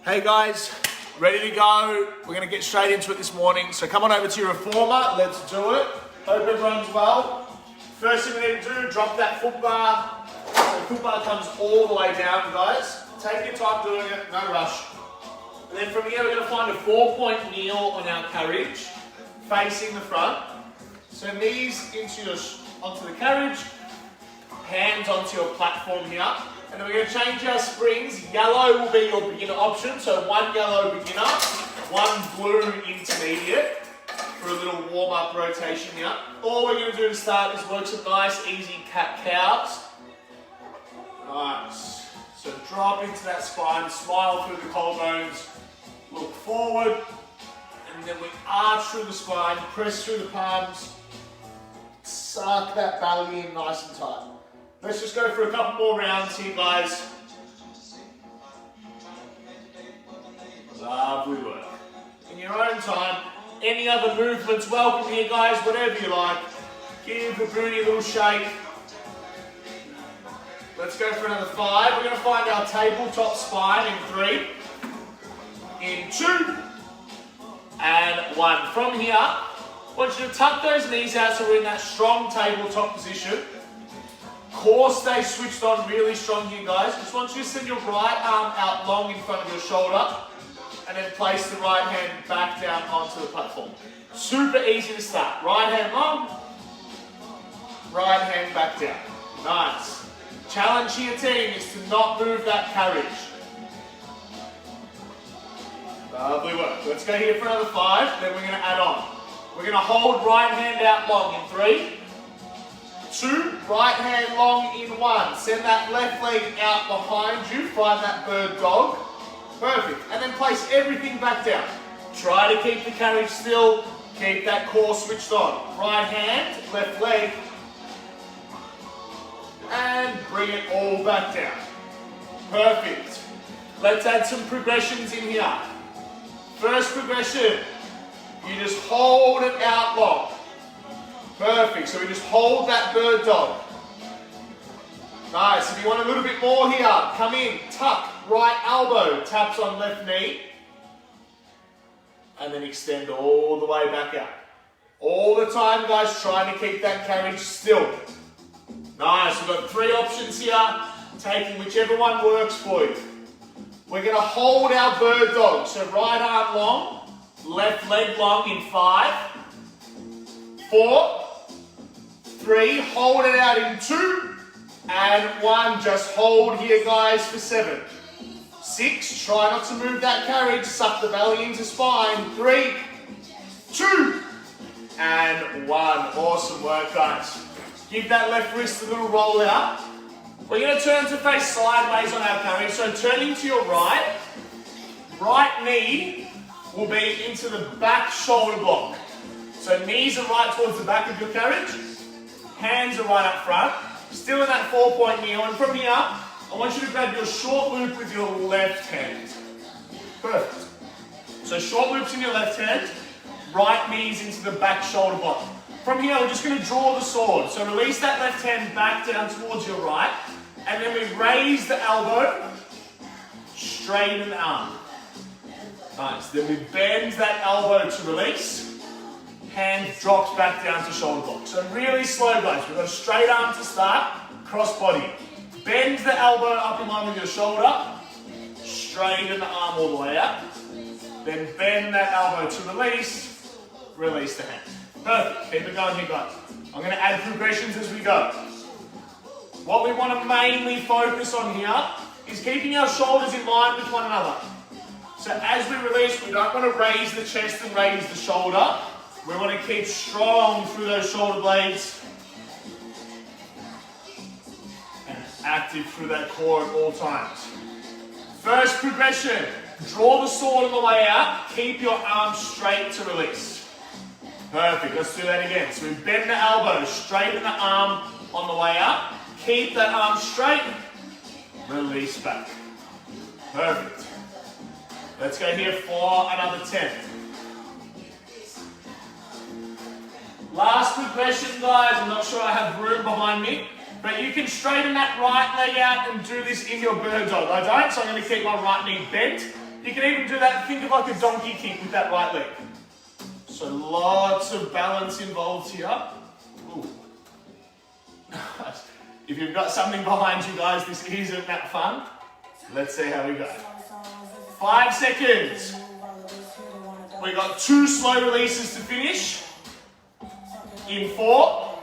Hey guys, ready to go. We're going to get straight into it this morning. So come on over to your reformer. Let's do it. Hope everyone's well. First thing we need to do, drop that foot bar. So the foot bar comes all the way down, guys. Take your time doing it, no rush. And then from here, we're going to find a 4-point kneel on our carriage, facing the front. So knees onto the carriage, hands onto your platform here. And then we're going to change our springs. Yellow will be your beginner option. So one yellow beginner, one blue intermediate for a little warm-up rotation here. All we're going to do to start is work some nice, easy cat-cows. Nice. So drop into that spine, smile through the collarbones, look forward, and then we arch through the spine, press through the palms, suck that belly in nice and tight. Let's just go for a couple more rounds here, guys. Lovely work. In your own time, any other movements welcome here, guys, whatever you like. Give the booty a little shake. Let's go for another 5. We're going to find our tabletop spine in 3, in 2, and 1. From here, I want you to tuck those knees out so we're in that strong tabletop position. Core stays switched on really strong here, guys. Just want you to send your right arm out long in front of your shoulder and then place the right hand back down onto the platform. Super easy to start. Right hand long, right hand back down. Nice. Challenge to your team is to not move that carriage. Lovely work. Let's go here for another 5, then we're going to add on. We're going to hold right hand out long in 3, 2, right hand long in 1. Send that left leg out behind you. Find that bird dog. Perfect. And then place everything back down. Try to keep the carriage still. Keep that core switched on. Right hand, left leg. And bring it all back down. Perfect. Let's add some progressions in here. First progression. You just hold it out long. Perfect, so we just hold that bird dog. Nice, if you want a little bit more here, come in, tuck, right elbow, taps on left knee. And then extend all the way back out. All the time, guys, trying to keep that carriage still. Nice, we've got 3 options here, taking whichever one works for you. We're going to hold our bird dog, so right arm long, left leg long in 5, 4, 3, hold it out in 2, and 1, just hold here, guys, for 7. 6, try not to move that carriage, suck the belly into spine. 3, 2, and 1. Awesome work, guys. Give that left wrist a little roll out. We're going to turn to face sideways on our carriage, so turning to your right knee will be into the back shoulder block. So knees are right towards the back of your carriage. Hands are right up front, still in that 4-point kneel, and from here, I want you to grab your short loop with your left hand. Perfect. So short loops in your left hand, right knees into the back shoulder block. From here, we're just going to draw the sword. So release that left hand back down towards your right, and then we raise the elbow, straighten the arm. Nice. Then we bend that elbow to release. Hand drops back down to shoulder block. So really slow, guys. We've got a straight arm to start, cross body. Bend the elbow up in line with your shoulder, straighten the arm all the way out. Then bend that elbow to release the hand. Perfect. Keep it going here, guys. I'm going to add progressions as we go. What we want to mainly focus on here is keeping our shoulders in line with one another. So as we release, we don't want to raise the chest and raise the shoulder. We want to keep strong through those shoulder blades and active through that core at all times. First progression, draw the sword on the way out, keep your arms straight to release. Perfect, let's do that again. So we bend the elbow, straighten the arm on the way out, keep that arm straight, release back. Perfect. Let's go here for another 10. Last progression, guys. I'm not sure I have room behind me, but you can straighten that right leg out and do this in your bird dog. I don't, so I'm going to keep my right knee bent, You can even do that, think of like a donkey kick with that right leg. So lots of balance involved here. Ooh. If you've got something behind you guys, this isn't that fun. Let's see how we go. 5 seconds. We got 2 slow releases to finish. In 4,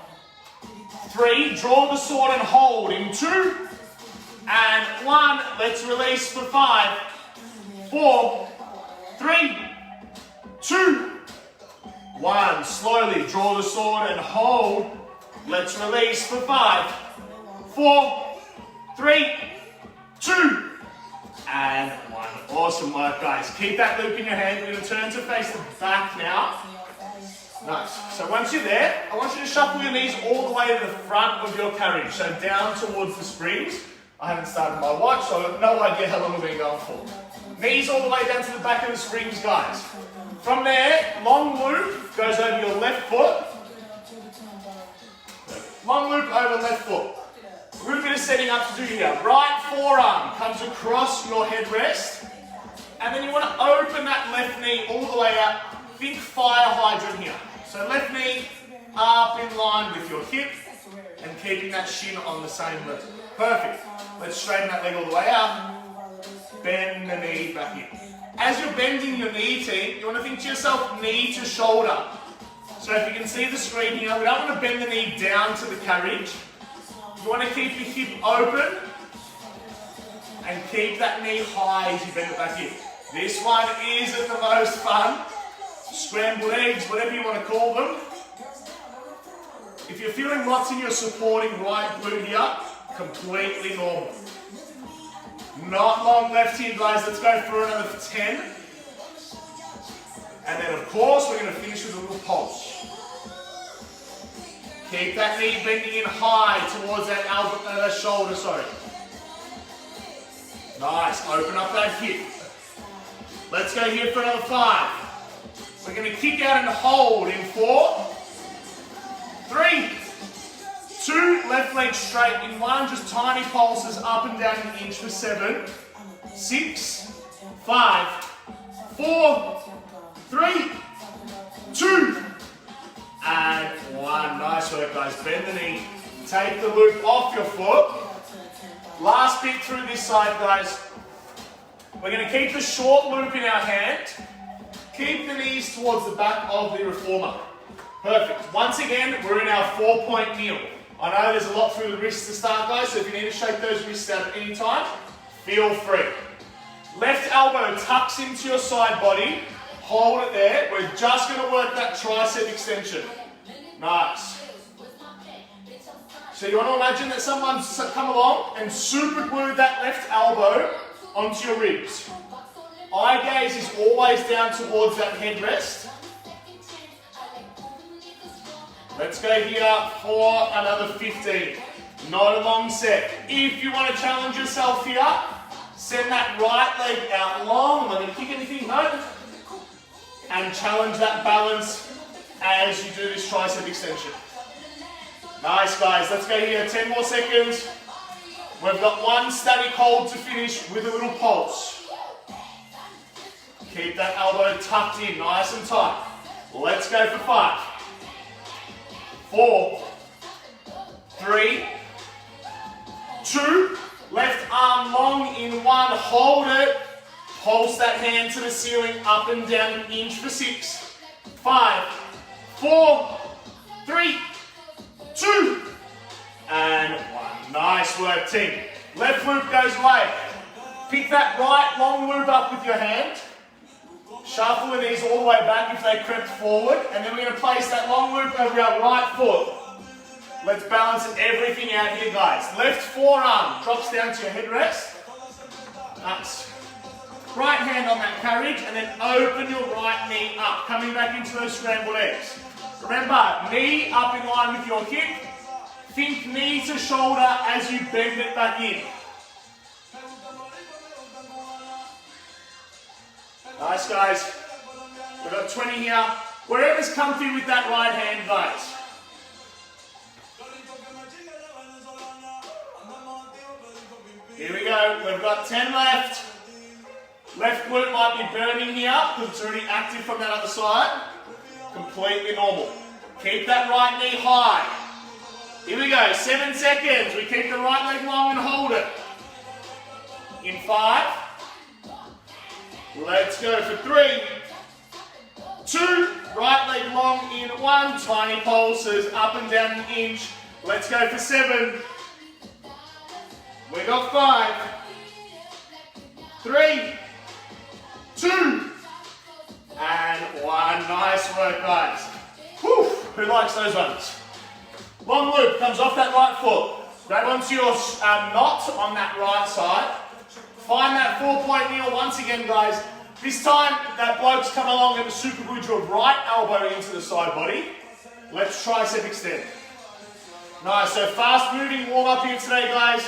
3, draw the sword and hold in 2, and 1, let's release for 5, 4, 3, 2, 1. Slowly draw the sword and hold. Let's release for 5, 4, 3, 2, and 1. Awesome work, guys. Keep that loop in your hand. We're going to turn to face the back now. Nice. So once you're there, I want you to shuffle your knees all the way to the front of your carriage. So down towards the springs. I haven't started my watch, so I've no idea how long we've been going for. Knees all the way down to the back of the springs, guys. From there, long loop goes over your left foot. Long loop over left foot. A little bit of setting up to do here. Right forearm comes across your headrest. And then you want to open that left knee all the way out. Think fire hydrant here. So left knee up in line with your hip and keeping that shin on the same level. Perfect. Let's straighten that leg all the way up. Bend the knee back in. As you're bending your knee, team, you want to think to yourself knee to shoulder. So if you can see the screen here, we don't want to bend the knee down to the carriage. You want to keep your hip open and keep that knee high as you bend it back in. This one isn't the most fun. Scrambled eggs, whatever you want to call them. If you're feeling lots in your supporting right glute here, completely normal. Not long left here, guys. Let's go for another 10. And then, of course, we're going to finish with a little pulse. Keep that knee bending in high towards that elbow, shoulder, sorry. Nice. Open up that hip. Let's go here for another 5. We're going to kick out and hold in 4, 3, 2, left leg straight in 1, just tiny pulses up and down an inch for 7, 6, 5, 4, 3, 2, and 1. Nice work, guys. Bend the knee. Take the loop off your foot. Last bit through this side, guys. We're going to keep the short loop in our hand. Keep the knees towards the back of the reformer. Perfect. Once again, we're in our 4-point kneel. I know there's a lot through the wrists to start, guys, so if you need to shake those wrists out at any time, feel free. Left elbow tucks into your side body. Hold it there. We're just going to work that tricep extension. Nice. So you want to imagine that someone's come along and super glued that left elbow onto your ribs. Eye gaze is always down towards that headrest. Let's go here for another 15. Not a long set. If you want to challenge yourself here, send that right leg out long. I'm not going to kick anything, no. And challenge that balance as you do this tricep extension. Nice, guys. Let's go here. 10 more seconds. We've got 1 static hold to finish with a little pulse. Keep that elbow tucked in, nice and tight. Let's go for 5, 4, 3, 2, left arm long in 1, hold it. Pulse that hand to the ceiling, up and down an inch for 6, 5, 4, 3, 2, and 1. Nice work, team. Left loop goes away. Pick that right long loop up with your hand. Shuffle the knees all the way back if they crept forward, and then we're going to place that long loop over our right foot. Let's balance everything out here, guys. Left forearm drops down to your headrest. Nice. Right hand on that carriage, and then open your right knee up, coming back into those scrambled eggs. Remember, knee up in line with your hip. Think knee to shoulder as you bend it back in. Nice, guys. We've got 20 here. Wherever's comfy with that right hand, guys. Here we go. We've got 10 left. Left glute might be burning here because it's already active from that other side. Completely normal. Keep that right knee high. Here we go, 7 seconds. We keep the right leg long and hold it. In 5. Let's go for 3, 2, right leg long in 1. Tiny pulses, up and down an inch. Let's go for 7. We got 5, 3, 2, and 1. Nice work, guys. Whew. Who likes those ones? Long loop comes off that right foot. Grab onto your knot on that right side. Find that 4-point kneel once again, guys. This time, that bloke's come along and super good your right elbow into the side body. Let's tricep extend. Nice, so fast moving warm up here today, guys.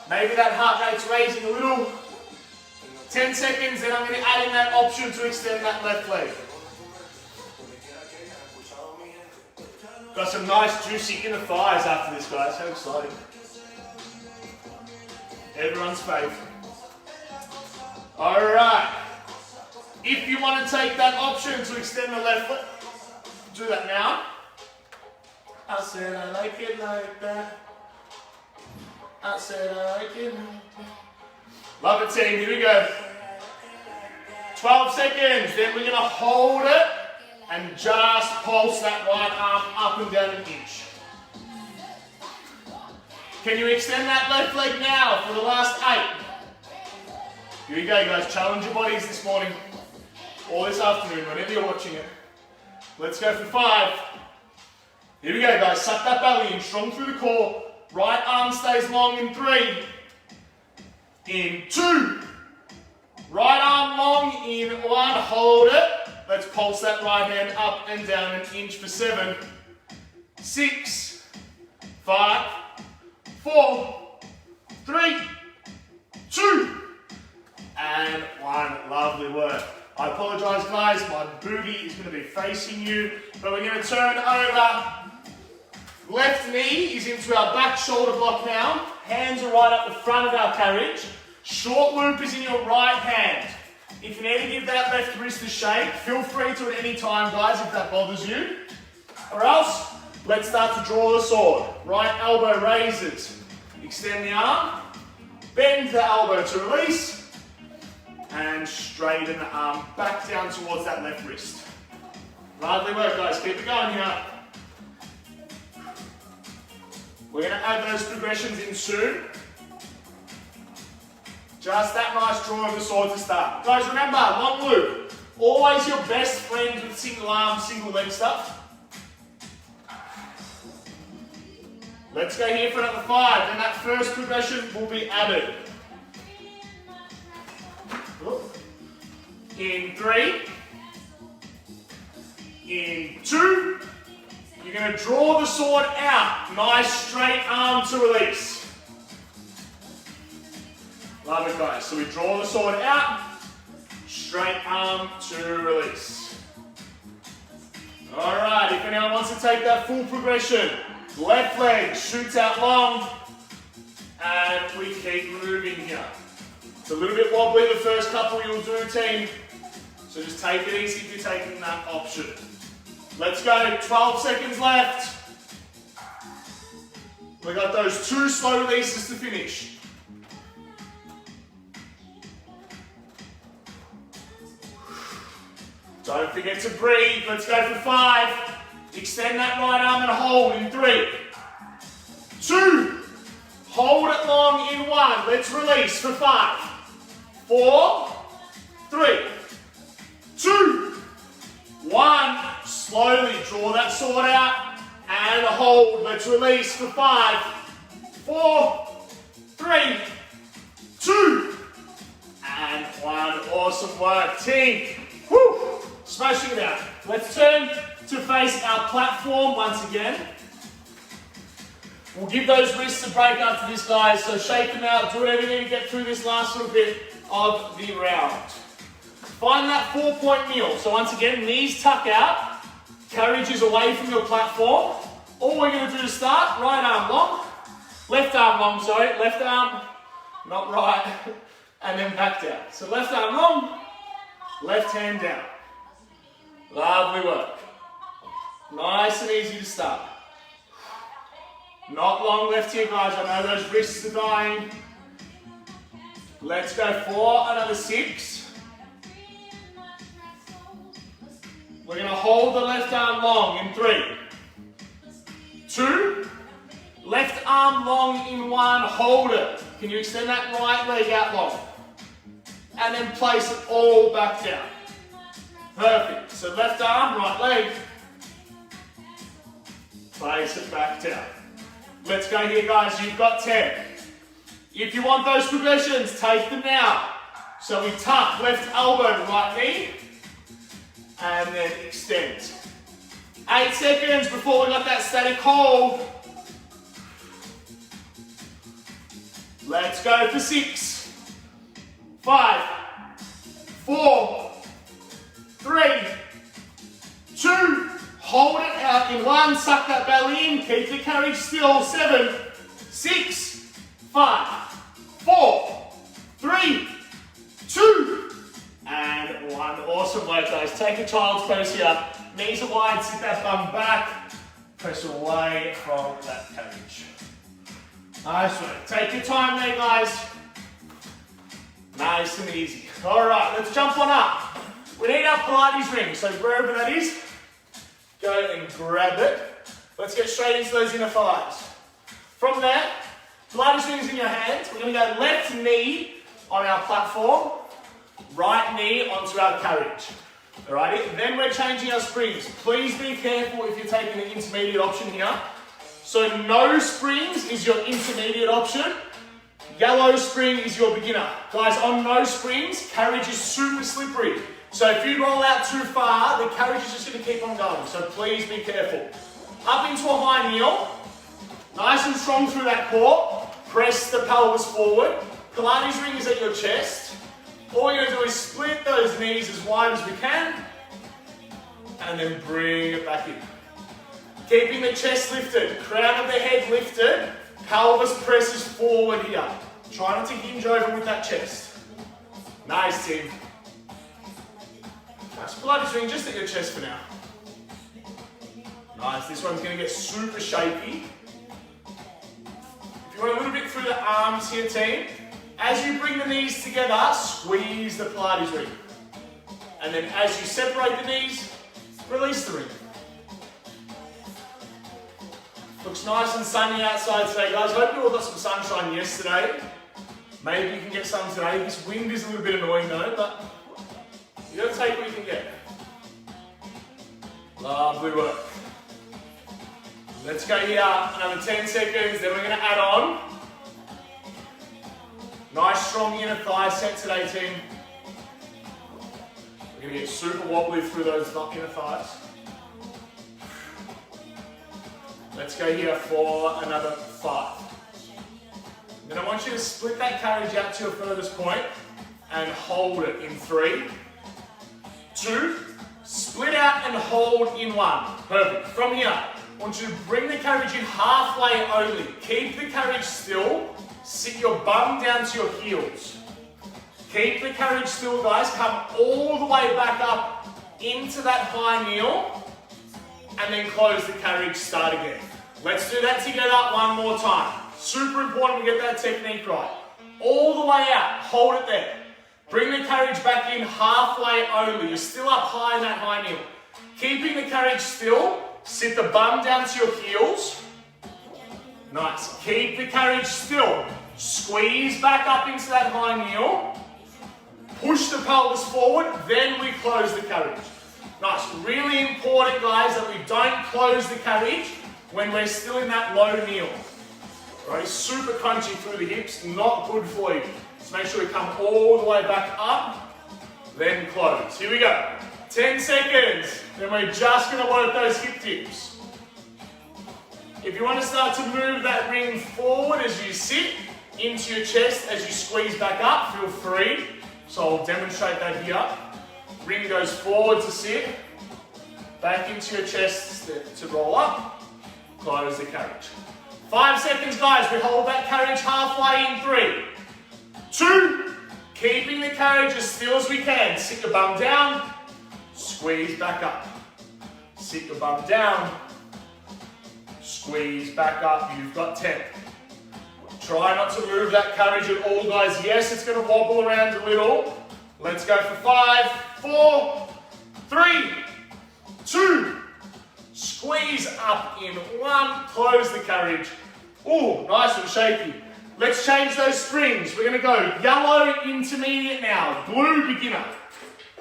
Maybe that heart rate's raising a little. 10 seconds, then I'm going to add in that option to extend that left leg. Got some nice juicy inner thighs after this, guys. How exciting. Everyone's favourite. Alright. If you want to take that option to extend the left leg, do that now. I said I like it like that. I said I like it like that. Love it, team. Here we go. 12 seconds. Then we're going to hold it and just pulse that right arm up and down an inch. Can you extend that left leg now for the last 8? Here we go, guys. Challenge your bodies this morning or this afternoon, whenever you're watching it. Let's go for 5. Here we go, guys. Suck that belly in, strong through the core. Right arm stays long in 3. In 2. Right arm long in 1. Hold it. Let's pulse that right hand up and down an inch for 7. 6. 5. 4. 3. 2. And 1. Lovely work. I apologise, guys. My booty is going to be facing you. But we're going to turn over. Left knee is into our back shoulder block now. Hands are right up the front of our carriage. Short loop is in your right hand. If you need to give that left wrist a shake, feel free to at any time, guys, if that bothers you. Or else, let's start to draw the sword. Right elbow raises. Extend the arm. Bend the elbow to release. And straighten the arm back down towards that left wrist. Lovely work, guys. Keep it going here. We're going to add those progressions in soon. Just that nice draw of the sword to start. Guys, remember, long loop. Always your best friend with single arm, single leg stuff. Let's go here for another 5. Then that first progression will be added. In 3. In 2. You're going to draw the sword out. Nice straight arm to release. Love it, guys. So we draw the sword out. Straight arm to release. Alright, if anyone wants to take that full progression, left leg shoots out long. And we keep moving here. It's a little bit wobbly the first couple you'll do, team. So just take it easy if you're taking that option. Let's go, 12 seconds left. We got those 2 slow releases to finish. Don't forget to breathe. Let's go for 5. Extend that right arm and hold in 3. 2. Hold it long in 1. Let's release for 5. 4. 3. 2. 1. Slowly draw that sword out and hold. Let's release for 5, 4, 3, 2, and 1. Awesome work, team. Woo! Smashing it out. Let's turn to face our platform once again. We'll give those wrists a break after this, guys, so shake them out, do whatever you need to get through this last little bit of the round. Find that 4-point kneel. So once again, knees tuck out. Carriage is away from your platform. All we're going to do to start, right arm long, left arm long, sorry, left arm, not right, and then back down. So left arm long, left hand down. Lovely work. Nice and easy to start. Not long left here, guys. I know those wrists are dying. Let's go for another 6. We're going to hold the left arm long in 3, 2, left arm long in 1, hold it. Can you extend that right leg out long? And then place it all back down. Perfect. So left arm, right leg. Place it back down. Let's go here, guys. You've got 10. If you want those progressions, take them now. So we tuck left elbow, right knee, and then extend. 8 seconds before we got that static hold. Let's go for 6, 5, 4, 3, 2, hold it out in 1, suck that belly in, keep the carriage still, 7, 6, 5, 4, 3, 2, and 1. Awesome work, guys. Take a child's pose here. Knees are wide, sit that bum back, press away from that carriage. Nice work. Take your time there, guys. Nice and easy. All right, let's jump on up. We need our Pilates ring, so wherever that is, go and grab it. Let's get straight into those inner thighs. From there, Pilates ring is in your hands. We're going to go left knee on our platform, right knee onto our carriage. Alrighty, then we're changing our springs. Please be careful if you're taking the intermediate option here. So no springs is your intermediate option. Yellow spring is your beginner. Guys, on no springs, carriage is super slippery. So if you roll out too far, the carriage is just going to keep on going. So please be careful. Up into a high kneel. Nice and strong through that core. Press the pelvis forward. Pilates ring is at your chest. All we're going to do is split those knees as wide as we can. And then bring it back in. Keeping the chest lifted. Crown of the head lifted. Pelvis presses forward here. Try not to hinge over with that chest. Nice, team. Nice. Pilates ring just at your chest for now. Nice. This one's going to get super shaky. If you want a little bit through the arms here, team, as you bring the knees together, squeeze the Pilates ring. And then as you separate the knees, release the ring. Looks nice and sunny outside today, guys. Hope you all got some sunshine yesterday. Maybe you can get some today. This wind is a little bit annoying though, but you gotta take what you can get. Lovely work. Let's go here, another 10 seconds, then we're gonna add on. Nice strong inner thigh set today, team. We're gonna get super wobbly through those inner thighs. Let's go here for another 5. Then I want you to split that carriage out to your furthest point and hold it in 3, 2, split out and hold in 1. Perfect. From here, I want you to bring the carriage in halfway only. Keep the carriage still. Sit your bum down to your heels. Keep the carriage still, guys. Come all the way back up into that high kneel. And then close the carriage, start again. Let's do that together one more time. Super important we get that technique right. All the way out, hold it there. Bring the carriage back in halfway only. You're still up high in that high kneel. Keeping the carriage still, sit the bum down to your heels. Nice. Keep the carriage still. Squeeze back up into that high kneel. Push the pelvis forward, then we close the carriage. Nice. Really important, guys, that we don't close the carriage when we're still in that low kneel. Right? Super crunchy through the hips, not good for you. So make sure we come all the way back up, then close. Here we go. 10 seconds. Then we're just going to work those hip dips. If you want to start to move that ring forward as you sit into your chest, as you squeeze back up, feel free. So I'll demonstrate that here. Ring goes forward to sit, back into your chest to roll up, close the carriage. 5 seconds, guys. We hold that carriage halfway in 3, 2, Keeping the carriage as still as we can. Sit your bum down, squeeze back up. Sit your bum down, squeeze back up. You've got 10. Try not to move that carriage at all, guys. Yes, it's going to wobble around a little. Let's go for 5, 4, 3, 2. Squeeze up in 1. Close the carriage. Ooh, nice and shaky. Let's change those springs. We're going to go yellow intermediate now. Blue beginner.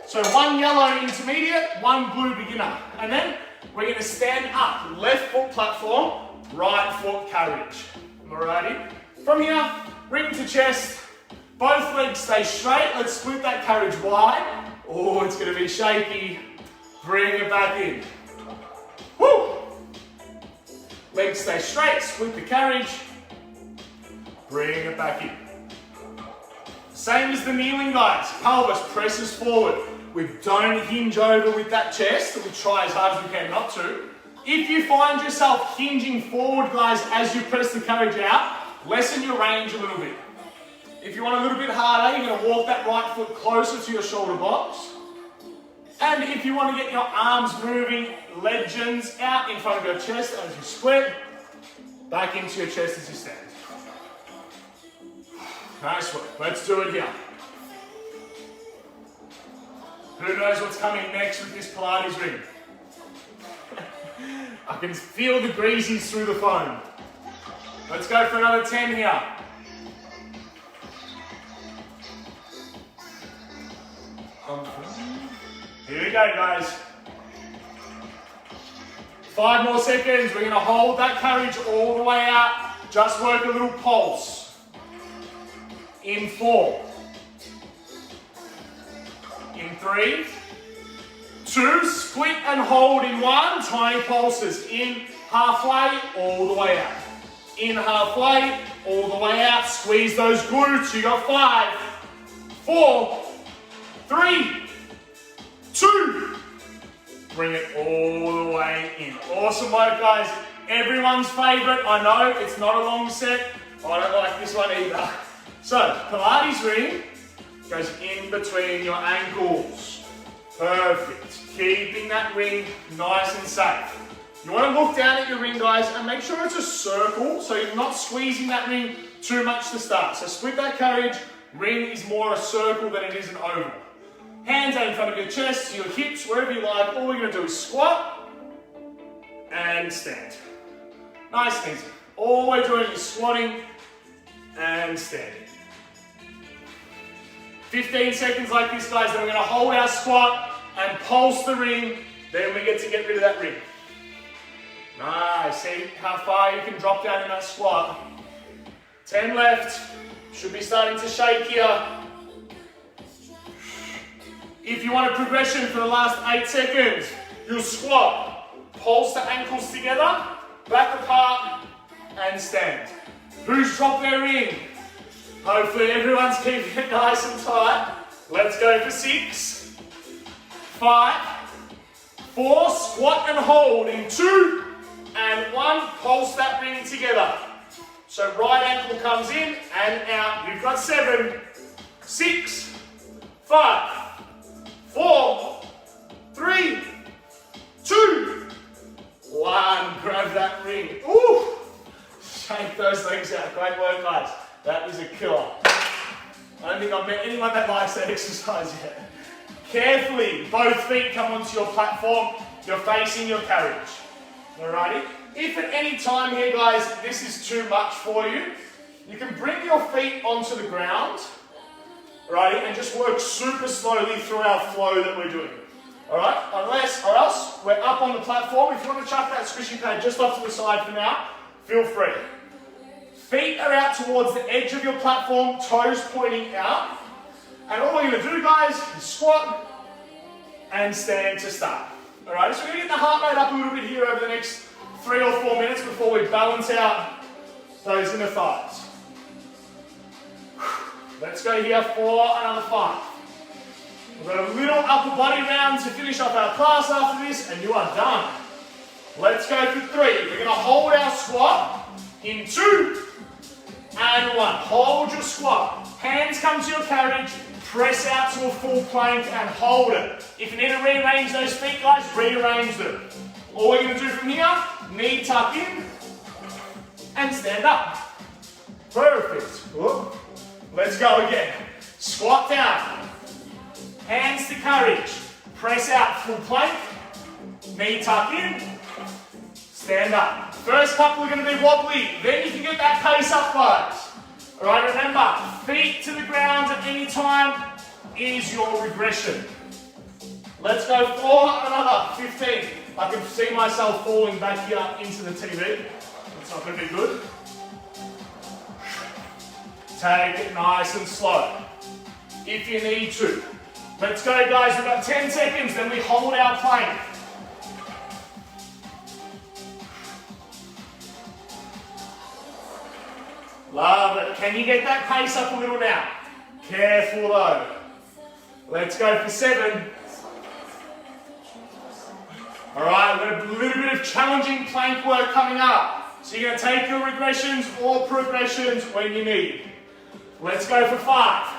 So 1 yellow intermediate, 1 blue beginner. And then we're going to stand up. Left foot platform, right foot carriage. Alrighty. From here, ring to chest. Both legs stay straight. Let's split that carriage wide. Oh, it's going to be shaky. Bring it back in. Woo! Legs stay straight. Split the carriage. Bring it back in. Same as the kneeling, guys. Pelvis presses forward. We don't hinge over with that chest. We try as hard as we can not to. If you find yourself hinging forward, guys, as you press the carriage out, lessen your range a little bit. If you want a little bit harder, you're going to walk that right foot closer to your shoulder box. And if you want to get your arms moving, legends out in front of your chest as you split, back into your chest as you stand. Nice work. Let's do it here. Who knows what's coming next with this Pilates ring? I can feel the greasies through the foam. Let's go for another 10 here. Here we go, guys. 5 more seconds. We're going to hold that carriage all the way out. Just work a little pulse. In 4. In 3. 2. Split and hold in 1. Tiny pulses. In halfway, all the way out. In halfway, all the way out. Squeeze those glutes. You got 5, 4, 3, 2. Bring it all the way in. Awesome work, guys. Everyone's favorite. I know it's not a long set. I don't like this one either. So, Pilates ring goes in between your ankles. Perfect. Keeping that ring nice and safe. You want to look down at your ring, guys, and make sure it's a circle so you're not squeezing that ring too much to start. So split that carriage. Ring is more a circle than it is an oval. Hands out in front of your chest, your hips, wherever you like. All we're going to do is squat and stand. Nice and easy. All we're doing is squatting and standing. 15 seconds like this, guys. Then we're going to hold our squat and pulse the ring. Then we get to get rid of that ring. Nice. See how far you can drop down in that squat. 10 left. Should be starting to shake here. If you want a progression for the last 8 seconds, you'll squat, pulse the ankles together, back apart, and stand. Who's dropped their ring? Hopefully everyone's keeping it nice and tight. Let's go for 6, 5, 4, squat and hold in 2 and 1, pulse that ring together. So right ankle comes in and out. You've got 7, 6, 5, 4, 3, 2, 1. Grab that ring. Ooh! Shake those legs out. Great work, guys. That is a killer. I don't think I've met anyone that likes that exercise yet. Carefully, both feet come onto your platform. You're facing your carriage. Alrighty? If at any time here, guys, this is too much for you, you can bring your feet onto the ground. Alrighty, and just work super slowly through our flow that we're doing. Alright, or else we're up on the platform. If you want to chuck that squishy pad just off to the side for now, feel free. Feet are out towards the edge of your platform, toes pointing out. And all we're going to do, guys, is squat and stand to start. Alright, so we're going to get the heart rate up a little bit here over the next 3 or 4 minutes before we balance out those inner thighs. Let's go here for another 5. We've got a little upper body round to finish off our class after this, and you are done. Let's go for 3. We're going to hold our squat in 2 and 1. Hold your squat. Hands come to your carriage, Press out to a full plank and hold it. If you need to rearrange those feet, guys, rearrange them. All we're going to do from here, knee tuck in and stand up. Perfect. Whoop. Let's go again. Squat down. Hands to courage. Press out, full plank. Knee tuck in. Stand up. First couple are going to be wobbly. Then you can get that pace up, guys. Alright, remember, feet to the ground at any time is your regression. Let's go for another 15. I can see myself falling back here into the TV. It's not going to be good. Take it nice and slow, if you need to. Let's go, guys. We've got 10 seconds, then we hold our plank. Love it. Can you get that pace up a little now? Careful though. Let's go for 7. Alright, we've got a little bit of challenging plank work coming up. So you're going to take your regressions or progressions when you need. Let's go for 5.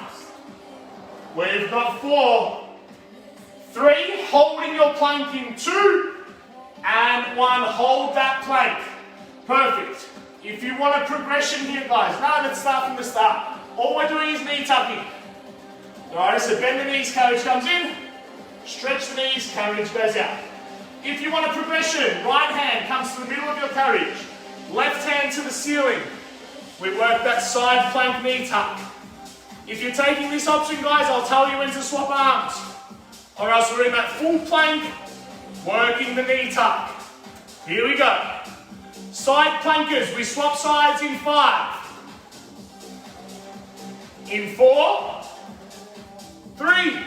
We've got 4, 3, holding your plank in 2, and 1, hold that plank. Perfect. If you want a progression here, guys, now let's start from the start. All we're doing is knee tucking. Alright, so bend the knees, carriage comes in, stretch the knees, carriage goes out. If you want a progression, right hand comes to the middle of your carriage, left hand to the ceiling. We work that side plank knee tuck. If you're taking this option, guys, I'll tell you when to swap arms. Or else we're in that full plank, working the knee tuck. Here we go. Side plankers, we swap sides in 5. In 4, 3,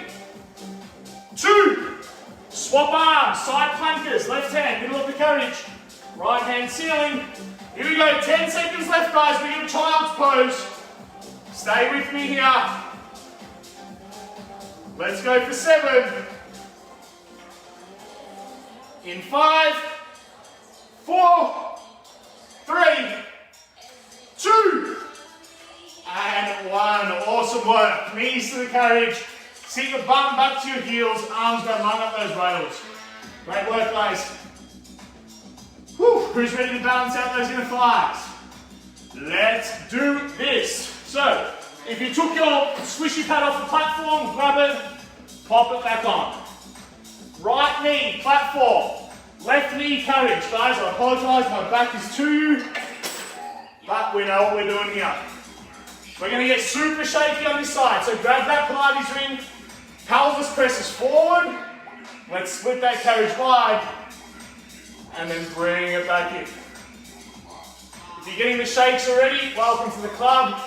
2, swap arms, side plankers, left hand, middle of the carriage, right hand ceiling. Here we go, 10 seconds left, guys. We're in child's pose. Stay with me here. Let's go for 7. In 5, 4, 3, 2, and 1. Awesome work. Knees to the carriage. Sit your bum back to your heels. Arms go lung up those rails. Great work, guys. Whew. Who's ready to balance out those inner thighs? Let's do this. So, if you took your squishy pad off the platform, grab it, pop it back on. Right knee, platform. Left knee, carriage. Guys, I apologise, my back is too, but we know what we're doing here. We're going to get super shaky on this side. So grab that Pilates ring, pelvis presses forward. Let's split that carriage wide, and then bring it back in. If you're getting the shakes already, welcome to the club.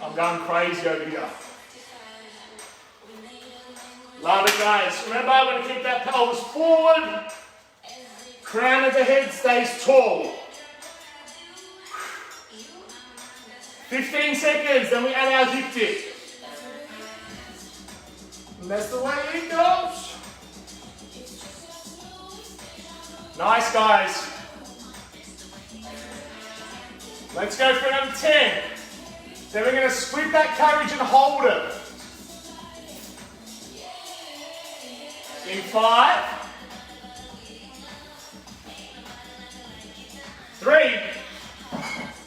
I'm going crazy over here. Love it, guys. Remember, I'm going to keep that pelvis forward. Crown of the head stays tall. 15 seconds, then we add our hip dip. And that's the way it goes. Nice, guys. Let's go for another 10. Then we're going to split that carriage and hold it. In 5, 3,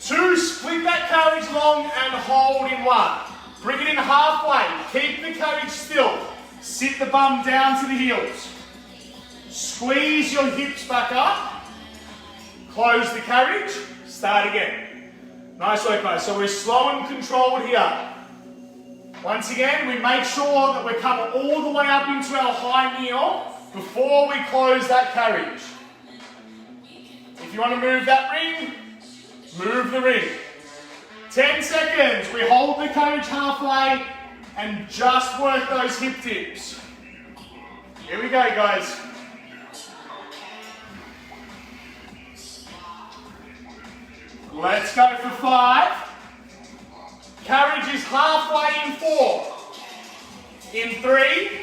2, split that carriage long and hold in 1. Bring it in halfway, keep the carriage still. Sit the bum down to the heels. Squeeze your hips back up. Close the carriage, start again. Nice work, guys. So we're slow and controlled here. Once again, we make sure that we're coming all the way up into our high kneel before we close that carriage. If you want to move that ring, move the ring. 10 seconds. We hold the carriage halfway and just work those hip dips. Here we go, guys. Let's go for 5. Carriage is halfway in 4. In 3,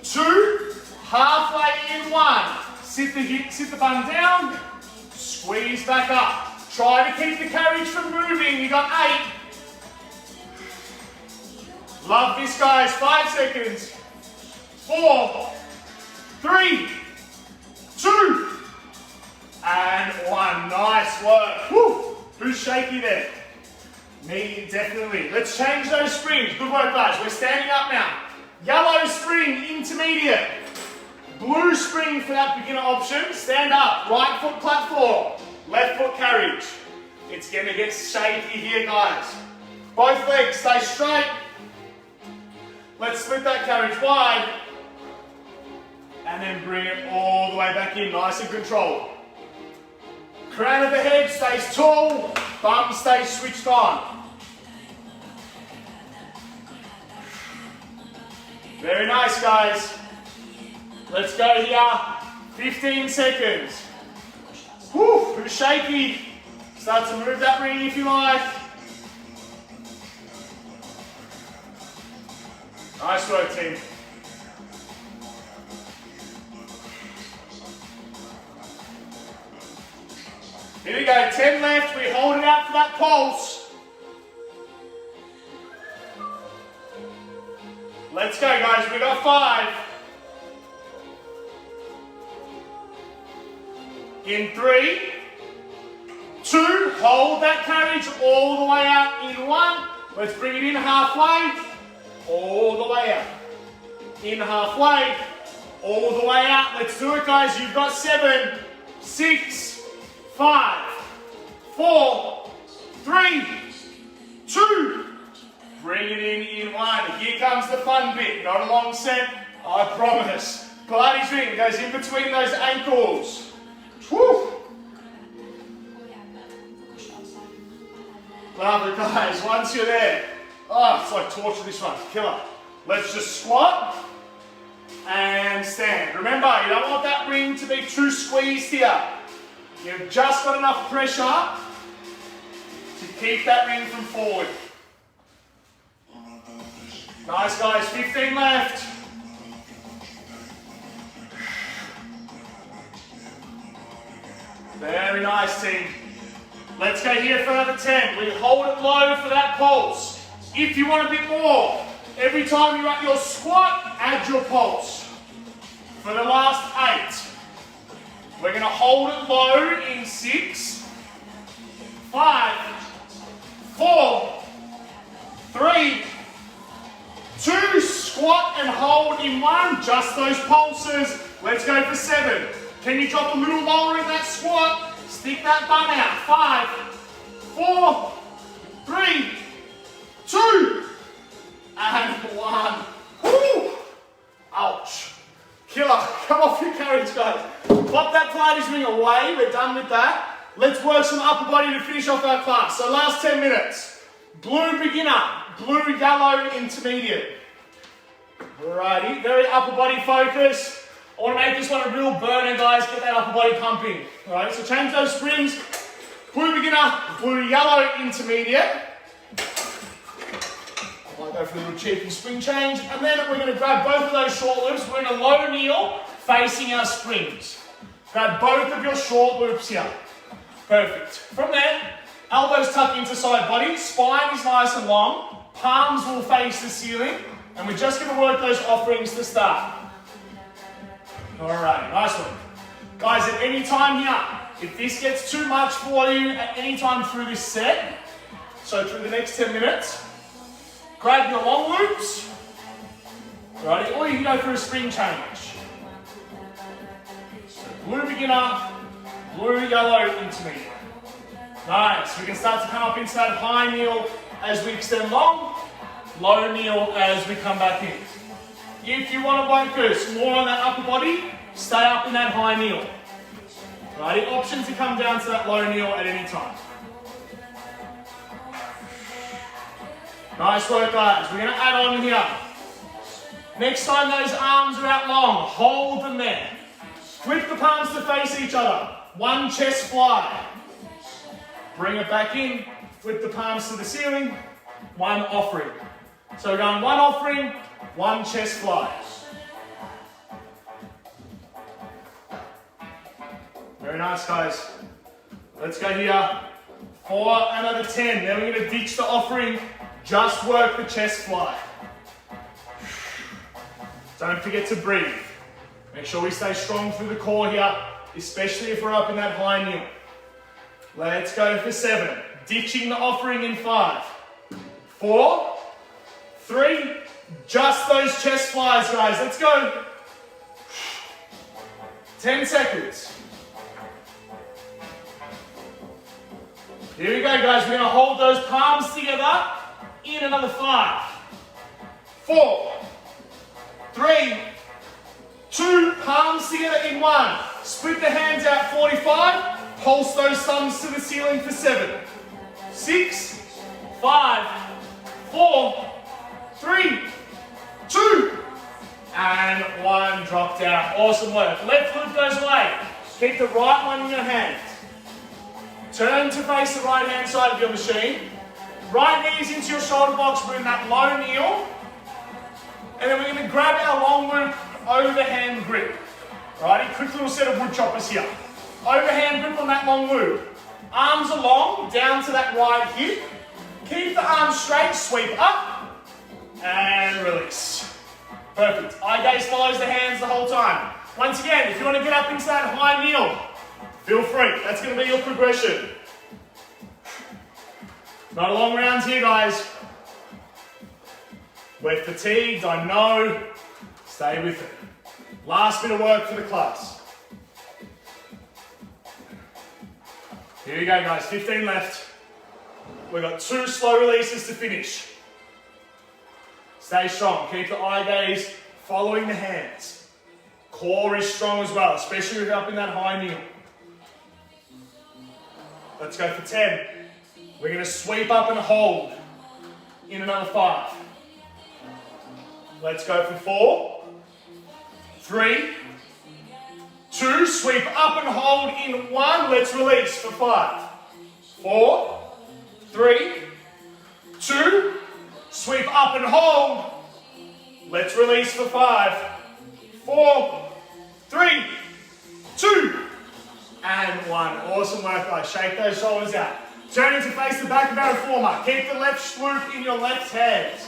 2, halfway in 1. Sit the bum down, squeeze back up. Try to keep the carriage from moving. You got 8, Love this, guys. 5 seconds. 4, 3, 2, and 1. Nice work. Woo. Who's shaky there? Me, definitely. Let's change those springs. Good work, guys. We're standing up now. Yellow spring, intermediate. Blue spring for that beginner option. Stand up. Right foot platform. Left foot carriage. It's going to get shaky here, guys. Both legs stay straight. Let's split that carriage wide. And then bring it all the way back in. Nice and controlled. Crown of the head stays tall. Bum stays switched on. Very nice, guys. Let's go here. 15 seconds. Woo, who's shaky? Start to move that ring if you like. Nice work, team. Here we go, 10 left. We hold it out for that pulse. Let's go, guys. We got 5. In 3, 2, hold that carriage all the way out in 1. Let's bring it in halfway, all the way out. In halfway, all the way out. Let's do it, guys. You've got 7, 6, 5, 4, 3, 2. Bring it in 1. Here comes the fun bit. Not a long set, I promise. Pilates ring goes in between those ankles. Woo! Love it, guys. Once you're there, oh, it's like torture, this one. Killer. Let's just squat and stand. Remember, you don't want that ring to be too squeezed here. You've just got enough pressure to keep that ring from forward. Nice, guys. 15 left. Very nice, team. Let's go here for another 10. We hold it low for that pulse. If you want a bit more, every time you're at your squat, add your pulse. For the last 8, we're going to hold it low in 6, 5, 4, 3, 2, squat and hold in 1, just those pulses. Let's go for 7. Can you drop a little lower in that squat? Stick that bum out. 5, 4, 3, 2, and 1. Woo! Ouch. Killer. Come off your carriage, guys. Pop that Pilates ring away. We're done with that. Let's work some upper body to finish off our class. So last 10 minutes. Blue beginner, blue yellow intermediate. Alrighty, very upper body focus. I want to make this one a real burner, guys. Get that upper body pumping. Alright, so change those springs. Blue beginner, blue yellow intermediate. I might go for a little cheeky spring change. And then we're going to grab both of those short loops. We're in a low kneel facing our springs. Grab both of your short loops here. Perfect. From there, elbows tuck into side body. Spine is nice and long. Palms will face the ceiling. And we're just going to work those offerings to start. Alright, nice one. Guys, at any time here, if this gets too much for you at any time through this set, so through the next 10 minutes, grab your long loops, alrighty, or you can go for a spring change. So blue beginner, blue yellow intermediate. Nice, we can start to come up into that high kneel as we extend long, low kneel as we come back in. If you want to focus more on that upper body, stay up in that high kneel. Righty, option to come down to that low kneel at any time. Nice work, guys. We're going to add on here. Next time those arms are out long, hold them there. Flip the palms to face each other. One chest fly. Bring it back in. Flip the palms to the ceiling. One offering. So we're going one offering, one chest fly. Very nice, guys. Let's go here for another 10. Then we're going to ditch the offering, just work the chest fly. Don't forget to breathe. Make sure we stay strong through the core here, especially if we're up in that high kneel. Let's go for 7. Ditching the offering in 5, 4, 3, just those chest flies, guys. Let's go. 10 seconds. Here we go, guys. We're going to hold those palms together in another 5, 4, 3, 2, palms together in 1. Split the hands out 45. Pulse those thumbs to the ceiling for 7, 6, 5, 4, 3, 2, and 1. Drop down. Awesome work. Left glute goes away. Keep the right one in your hand. Turn to face the right hand side of your machine. Right knees into your shoulder box. We're in that low kneel. And then we're going to grab our long loop overhand grip. Alrighty, quick little set of wood choppers here. Overhand grip on that long loop. Arms are long, down to that right hip. Keep the arms straight, sweep up, and release. Perfect. Eye gaze follows the hands the whole time. Once again, if you want to get up into that high kneel, feel free. That's going to be your progression. No long rounds here, guys. We're fatigued, I know. Stay with it. Last bit of work for the class. Here we go, guys. 15 left. We've got 2 slow releases to finish. Stay strong. Keep the eye gaze following the hands. Core is strong as well, especially if you're up in that high kneel. Let's go for 10. We're going to sweep up and hold in another 5. Let's go for 4, 3, 2, sweep up and hold in 1. Let's release for 5, 4, 3, 2, sweep up and hold. Let's release for 5, 4, 3, 2, and 1. Awesome work, guys. Shake those shoulders out. Turning to face the back of our reformer. Keep the left loop in your left hand.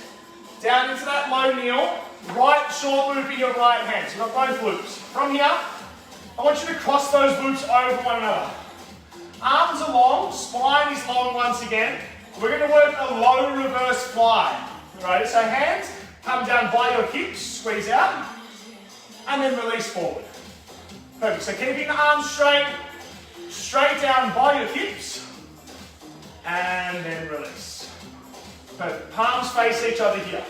Down into that low kneel. Right short loop in your right hand. So you've got both loops. From here, I want you to cross those loops over one another. Arms are long, spine is long once again. We're going to work a low reverse fly. Right, so hands come down by your hips, squeeze out, and then release forward. Perfect. So keeping the arms straight, straight down by your hips, and then release. Perfect. Palms face each other here.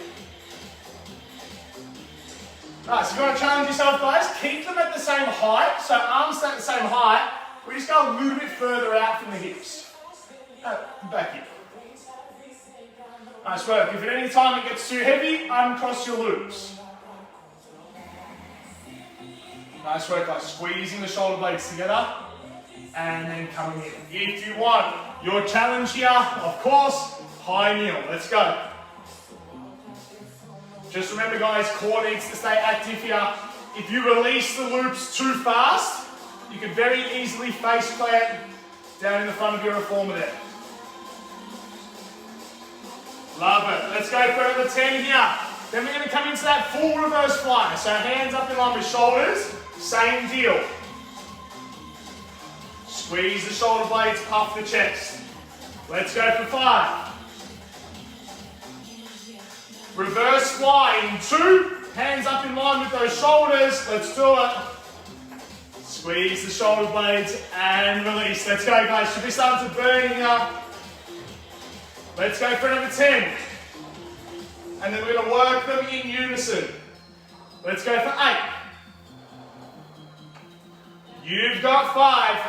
Right, so if you want to challenge yourself, guys, keep them at the same height. So arms stay at the same height. We just go a little bit further out from the hips. Back here. Nice work. If at any time it gets too heavy, uncross your loops. Nice work, guys. Squeezing the shoulder blades together and then coming in. If you want your challenge here, of course, high kneel. Let's go. Just remember, guys, core needs to stay active here. If you release the loops too fast, you can very easily face plant down in the front of your reformer there. Love it. Let's go for another 10 here. Then we're going to come into that full reverse fly. So hands up in line with shoulders. Same deal. Squeeze the shoulder blades, puff the chest. Let's go for 5. Reverse fly in 2. Hands up in line with those shoulders. Let's do it. Squeeze the shoulder blades and release. Let's go, guys. Should be starting to burn here. Let's go for another 10. And then we're going to work them in unison. Let's go for 8. You've got 5.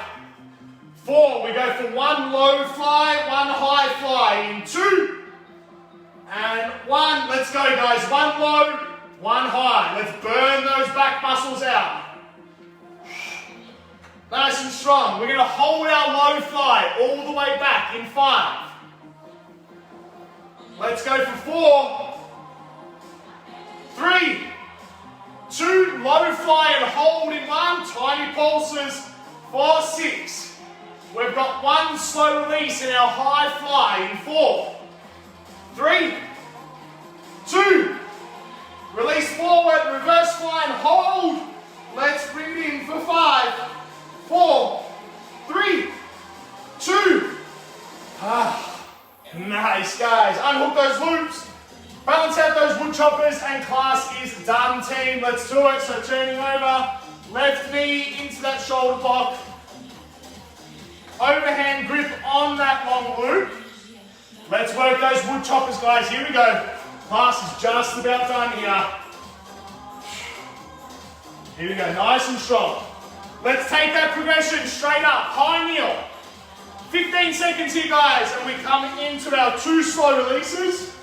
4. We go for 1 low fly, 1 high fly in 2. And 1. Let's go, guys. 1 low, 1 high. Let's burn those back muscles out. Nice and strong. We're going to hold our low fly all the way back in 5. Let's go for 4, 3, 2, low fly and hold in 1, tiny pulses, 4, 6. We've got 1 slow release in our high fly in 4, 3, 2, release forward, reverse choppers and class is done, team. Let's do it. So turning over, left knee into that shoulder block. Overhand grip on that long loop. Let's work those wood choppers, guys. Here we go. Class is just about done here. Here we go, nice and strong. Let's take that progression straight up, high kneel. 15 seconds here, guys, and we come into our 2 slow releases.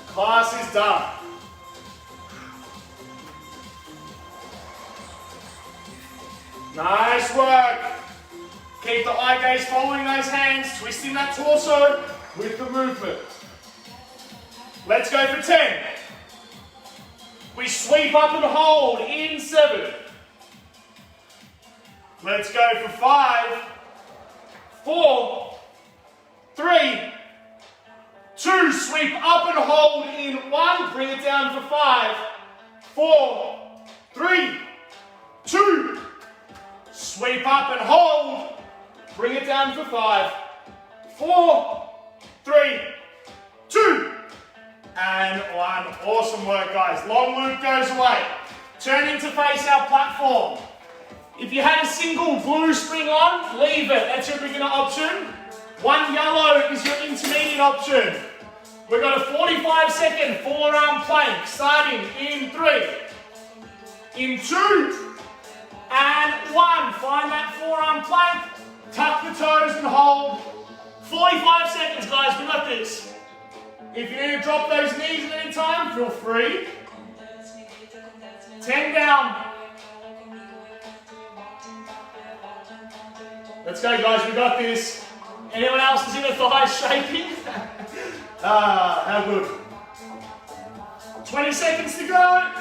Class is done. Nice work. Keep the eye gaze following those hands, twisting that torso with the movement. Let's go for 10. We sweep up and hold in 7. Let's go for 5, 4, 3, 2. Sweep up and hold in 1. Bring it down for 5, 4, 3, 2. Sweep up and hold. Bring it down for 5, 4, 3, 2. And 1. Awesome work, guys. Long loop goes away. Turning to face our platform. If you had a single blue spring on, leave it. That's your beginner option. 1 yellow is your intermediate option. We've got a 45-second forearm plank starting in 3, in 2, and 1. Find that forearm plank, tuck the toes and hold. 45 seconds, guys. We got this. If you need to drop those knees at any time, feel free. 10 down. Let's go, guys. We got this. Anyone else is in the thighs shaking? How good. 20 seconds to go.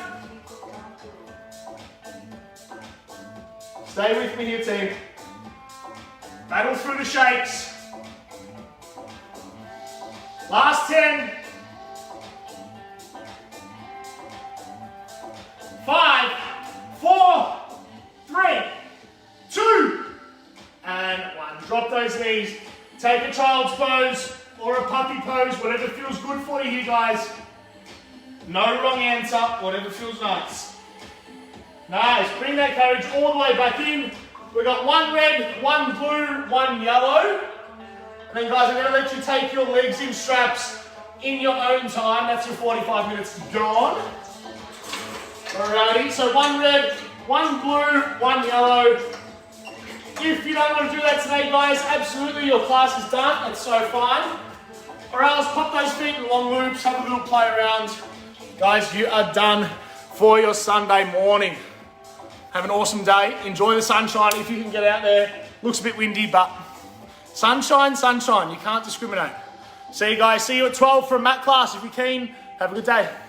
Stay with me here, team. Battle through the shakes. Last 10. 5, 4, 3, 2, and 1. Drop those knees. Take a child's pose or a puppy pose, whatever feels good for you here, guys. No wrong answer, whatever feels nice. Nice. Bring that carriage all the way back in. We've got 1 red, 1 blue, 1 yellow. And then, guys, I'm going to let you take your legs in straps in your own time. That's your 45 minutes gone. Alrighty, so 1 red, 1 blue, 1 yellow. If you don't want to do that today, guys, absolutely, your class is done. That's so fine. Or else, pop those feet in long loops, have a little play around. Guys, you are done for your Sunday morning. Have an awesome day. Enjoy the sunshine if you can get out there. Looks a bit windy, but sunshine, sunshine. You can't discriminate. See you guys. See you at 12 for a mat class if you're keen. Have a good day.